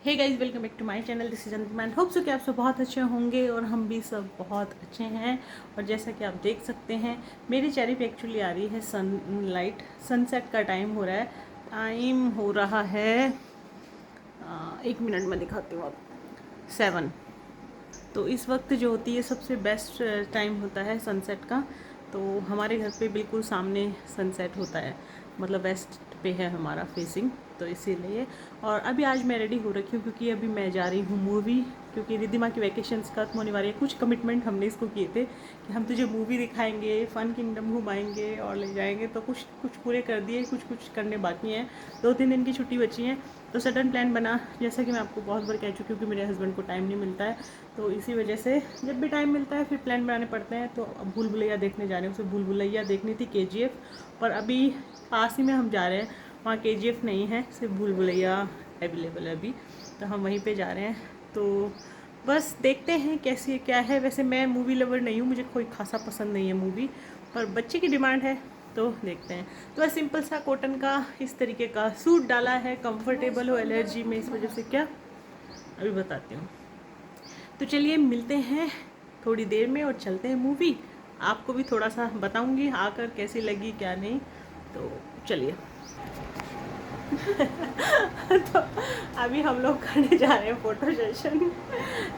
Hey guys, welcome back to my channel. This is Anjuman. Hope so कि आप सब बहुत अच्छे होंगे और हम भी सब बहुत अच्छे हैं। और जैसा कि आप देख सकते हैं, मेरी चेहरे पे एक्चुअली आ रही है सनलाइट। सनसेट का टाइम हो रहा है। टाइम हो रहा है 1 मिनट में दिखाती हूँ आप 7। तो इस वक्त जो होती है सबसे बेस्ट टाइम होता है सनसेट का। तो हमारे घर पे बिल्कुल सामने सनसेट होता है, मतलब वेस्ट पे है हमारा फेसिंग, तो इसीलिए। और अभी आज मैं रेडी हो रखी हूँ क्योंकि अभी मैं जा रही हूँ मूवी, क्योंकि रिद्धिमा की वैकेशंस खत्म होने वाली है। कुछ कमिटमेंट हमने इसको किए थे कि हम तुझे मूवी दिखाएंगे, फ़न किंगडम घुमाएंगे और ले जाएंगे, तो कुछ कुछ पूरे कर दिए, कुछ कुछ करने बाकी हैं। 2-3 दिन की छुट्टी बची है, तो सडन प्लान बना। जैसा कि मैं आपको बहुत बार कह चुकी हूँ कि मेरे हस्बैंड को टाइम नहीं मिलता है, तो इसी वजह से जब भी टाइम मिलता है फिर प्लान बनाने पड़ते हैं। तो अब भूल भुलैया देखने जा रहे हैं। उसे भूल भुलैया देखनी थी KGF, पर अभी पास ही में हम जा रहे हैं, वहाँ KGF नहीं है, सिर्फ भूल भुलैया अवेलेबल है अभी, तो हम वहीं पे जा रहे हैं। तो बस देखते हैं कैसी क्या है। वैसे मैं मूवी लवर नहीं हूँ, मुझे कोई खासा पसंद नहीं है मूवी, पर बच्चे की डिमांड है तो देखते हैं। तो सिंपल सा कॉटन का इस तरीके का सूट डाला है, कंफर्टेबल हो एलर्जी में, इस वजह से क्या अभी बताती हूँ। तो चलिए मिलते हैं थोड़ी देर में और चलते हैं मूवी। आपको भी थोड़ा सा बताऊंगी आकर कैसी लगी क्या नहीं, तो चलिए। तो अभी हम लोग करने जा रहे हैं फ़ोटो सेशन।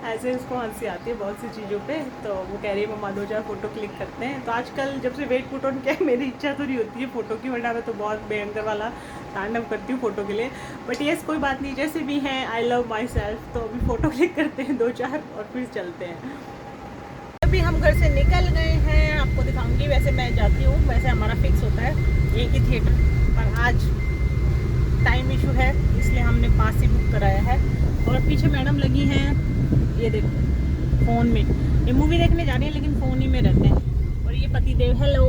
ऐसे उसको हंसी आती है बहुत सी चीज़ों पे, तो वो कह रही है मम्मा 2-4 फ़ोटो क्लिक करते हैं। तो आजकल जब से वेट पुट ऑन किया है, मेरी इच्छा तो नहीं होती है फ़ोटो की, वरना मैं तो बहुत भयंकर वाला तांडव करती हूँ फ़ोटो के लिए। बट येस, कोई बात नहीं, जैसे भी हैं आई लव माई सेल्फ। तो अभी फ़ोटो क्लिक करते हैं 2-4 और फिर चलते हैं। अभी हम घर से निकल गए हैं, आपको दिखाऊंगी। वैसे मैं जाती हूँ, वैसे हमारा फिक्स होता है एक ही थिएटर, पर आज टाइम इशू है इसलिए हमने पास ही बुक कराया है। और पीछे मैडम लगी हैं, ये देखो फ़ोन में, ये मूवी देखने जा रही है लेकिन फ़ोन ही में रहते हैं। और ये पतिदेव, हेलो,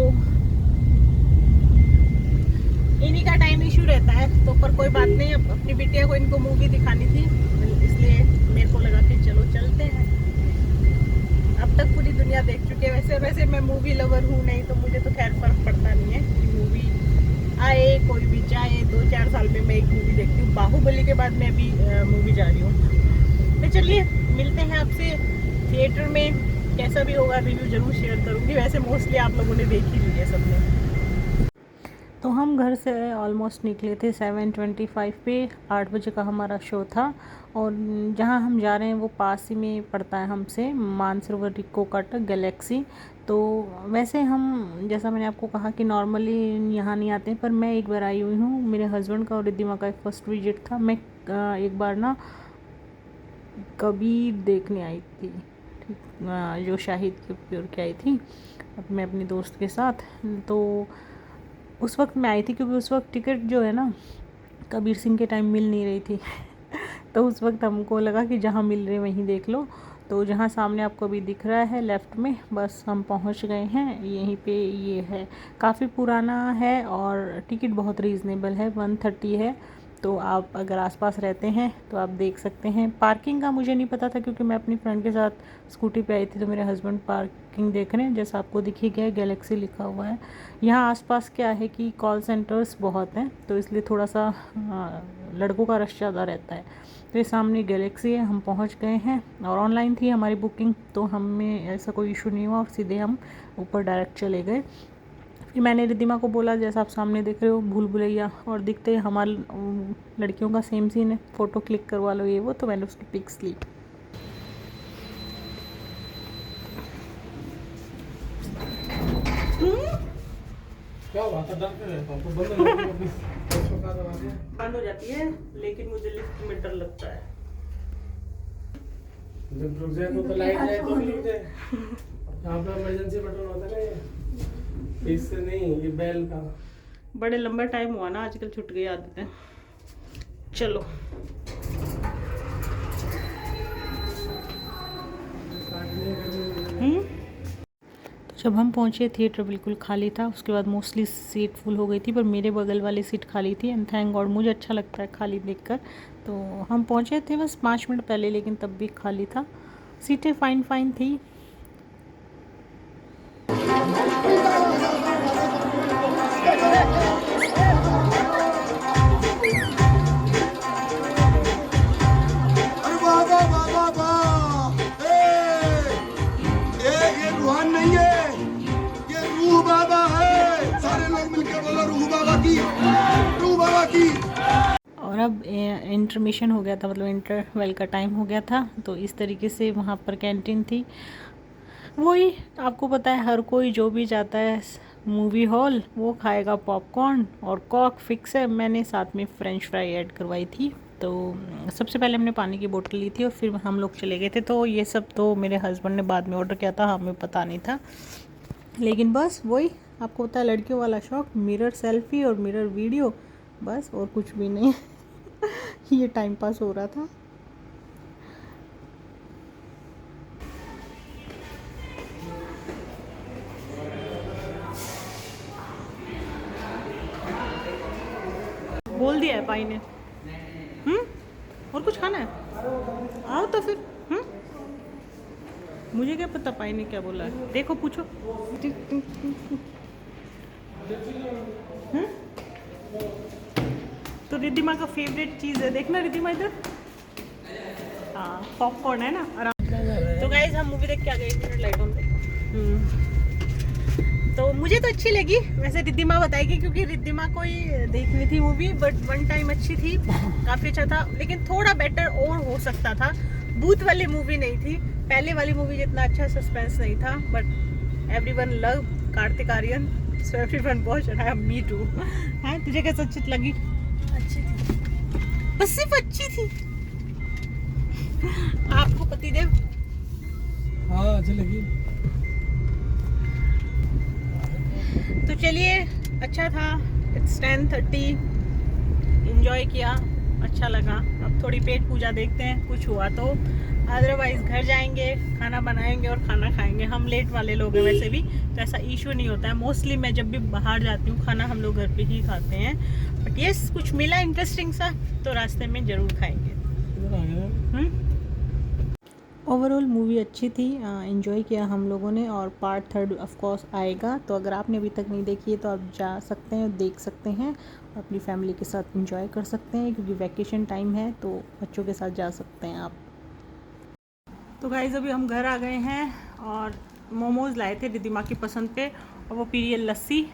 इन्हीं का टाइम इशू रहता है। तो पर कोई बात नहीं, अब अपनी बिटिया को इनको मूवी दिखानी थी, इसलिए मेरे को लगा कि चलो चलते हैं। अब तक पूरी दुनिया देख चुके हैं। वैसे मैं मूवी लवर हूँ नहीं, तो मुझे तो खैर फर्क पड़ता नहीं है कि मूवी आए कोई भी जाए। 2-4 साल में मैं एक मूवी देखती हूँ। बाहुबली के बाद मैं अभी मूवी जा रही हूँ। तो चलिए मिलते हैं आपसे थिएटर में। कैसा भी होगा रिव्यू जरूर शेयर करूँगी। वैसे मोस्टली आप लोगों ने देख ही ली है सबने। तो हम घर से ऑलमोस्ट निकले थे 7:25 पे। 8 बजे का हमारा शो था। और जहाँ हम जा रहे हैं वो पास ही में पड़ता है हमसे, मानसरोवर इको कार्ट गैलेक्सी। तो वैसे हम, जैसा मैंने आपको कहा कि नॉर्मली यहाँ नहीं आते, पर मैं एक बार आई हुई हूँ। मेरे हस्बैंड का और रिद्धिमा का फर्स्ट विजिट था। मैं एक बार ना कबीर देखने आई थी, ठीक, जो शाहिद कपूर की आई थी, मैं अपनी दोस्त के साथ। तो उस वक्त मैं आई थी क्योंकि उस वक्त टिकट जो है ना, कबीर सिंह के टाइम मिल नहीं रही थी। तो उस वक्त हमको लगा कि जहाँ मिल रहे वहीं देख लो। तो जहाँ सामने आपको अभी दिख रहा है लेफ़्ट में, बस हम पहुँच गए हैं। यहीं पे ये है, काफ़ी पुराना है और टिकट बहुत रीज़नेबल है, 130 है। तो आप अगर आसपास रहते हैं तो आप देख सकते हैं। पार्किंग का मुझे नहीं पता था क्योंकि मैं अपनी फ्रेंड के साथ स्कूटी पे आई थी, तो मेरे हस्बैंड पार्किंग देख रहे हैं। जैसा आपको दिख ही गया है, गैलेक्सी लिखा हुआ है। यहाँ आसपास क्या है कि कॉल सेंटर्स बहुत हैं, तो इसलिए थोड़ा सा लड़कों का रश ज़्यादा रहता है। तो ये सामने गैलेक्सी है, हम पहुँच गए हैं। और ऑनलाइन थी हमारी बुकिंग, तो हमें ऐसा कोई इशू नहीं हुआ और सीधे हम ऊपर डायरेक्ट चले गए। फिर मैंने रिद्धिमा को बोला, जैसा आप सामने देख रहे हो भूल भुलैया, और दिखते हमारे लड़कियों का सेम सीन है, फ़ोटो क्लिक करवा लो ये वो, तो मैंने उसकी पिक्स ली। क्या बात है, डर क्यों रहता हूँ? तो बंद हो जाती है, लेकिन मुझे लिफ्ट में डर लगता है। जब रुक जाए तो लाइट जाए तो भी रुक जाए। यहाँ पे इमरजेंसी बटन होता है ना, ये इससे नहीं, ये बेल का। बड़े लंबा टाइम हुआ ना, आजकल छूट गई आदतें। चलो जब हम पहुंचे थिएटर बिल्कुल खाली था। उसके बाद मोस्टली सीट फुल हो गई थी, पर मेरे बगल वाली सीट खाली थी। एंड थैंक गॉड, मुझे अच्छा लगता है खाली देखकर। तो हम पहुंचे थे बस 5 मिनट पहले, लेकिन तब भी खाली था। सीटें फाइन फाइन थी। हमारा इंटरमिशन हो गया था, मतलब इंटरवल का टाइम हो गया था, तो इस तरीके से वहाँ पर कैंटीन थी। वही आपको पता है, हर कोई जो भी जाता है मूवी हॉल वो खाएगा पॉपकॉर्न और कॉक फिक्स है। मैंने साथ में फ्रेंच फ्राई ऐड करवाई थी। तो सबसे पहले हमने पानी की बोतल ली थी और फिर हम लोग चले गए थे। तो ये सब तो मेरे हस्बैंड ने बाद में ऑर्डर किया था, हमें पता नहीं था। लेकिन बस वही आपको पता है, लड़कियों वाला शौक, मिरर सेल्फी और मिरर वीडियो, बस और कुछ भी नहीं। ये टाइम पास हो रहा था। बोल दिया है भाई ने। और कुछ खाना है? आओ तो फिर। मुझे क्या पता पाई ने क्या बोला है, देखो पूछो। तो रिद्धिमा का फेवरेट चीज़ है, देखना रिद्धिमा इधर, हाँ पॉपकॉर्न है ना आराम। तो गाइस हम मूवी देख के आ गए, मिनट लाइट ऑन पे। तो मुझे तो अच्छी लगी, वैसे रिद्धिमा बताएगी क्योंकि रिद्धिमा को ही देखनी थी मूवी, बट वन टाइम अच्छी थी, काफ़ी अच्छा था, लेकिन थोड़ा बेटर और हो सकता था। भूत वाली मूवी नहीं थी, पहले वाली मूवी जितना अच्छा सस्पेंस नहीं था, but everyone love Kartik Aaryan, so everyone watch and I am me too. हैं, तुझे कैसे अच्छी लगी? अच्छी थी, बस सिर्फ अच्छी थी। आपको पतिदेव? हाँ अच्छी लगी। तो चलिए, अच्छा था। इट्स 10:30, इंजॉय किया, अच्छा लगा। अब थोड़ी पेट पूजा देखते हैं, कुछ हुआ तो, अदरवाइज घर जाएंगे, खाना बनाएंगे और खाना खाएंगे। हम लेट वाले लोग हैं वैसे भी, तो ऐसा इशू नहीं होता है। मोस्टली मैं जब भी बाहर जाती हूँ खाना हम लोग घर पे ही खाते हैं, बट यस कुछ मिला इंटरेस्टिंग सा तो रास्ते में ज़रूर खाएंगे। ओवरऑल मूवी अच्छी थी, एंजॉय किया हम लोगों ने, और पार्ट 3 ऑफ कोर्स आएगा। तो अगर आपने अभी तक नहीं देखी है तो आप जा सकते हैं, देख सकते हैं, अपनी फैमिली के साथ एंजॉय कर सकते हैं, क्योंकि वैकेशन टाइम है तो बच्चों के साथ जा सकते हैं आप। तो गाइस अभी हम घर आ गए हैं और मोमोज़ लाए थे रिद्धिमा की पसंद पे, और वो पी रही है लस्सी।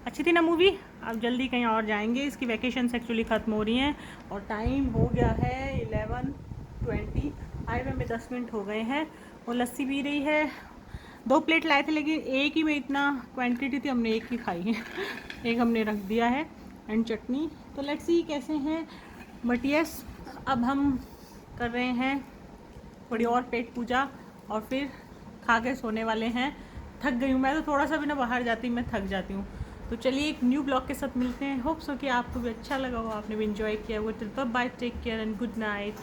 अच्छी थी ना मूवी? अब जल्दी कहीं और जाएंगे, इसकी वैकेशन एक्चुअली ख़त्म हो रही हैं और टाइम हो गया है 11:20। आए हुए में 10 मिनट हो गए हैं। वो लस्सी पी रही है। 2 प्लेट लाए थे लेकिन एक ही में इतना क्वांटिटी थी, हमने एक ही खाई है। एक हमने रख दिया है, एंड चटनी। तो लेट्स सी कैसे हैं, बट यस अब हम कर रहे हैं थोड़ी और पेट पूजा और फिर खा के सोने वाले हैं। थक गई हूँ मैं, तो थोड़ा सा भी ना बाहर जाती मैं थक जाती हूँ। तो चलिए एक न्यू ब्लॉग के साथ मिलते हैं। होप सो कि आपको भी अच्छा लगा हो, आपने भी इंजॉय किया हो। तो bye, take care and good night.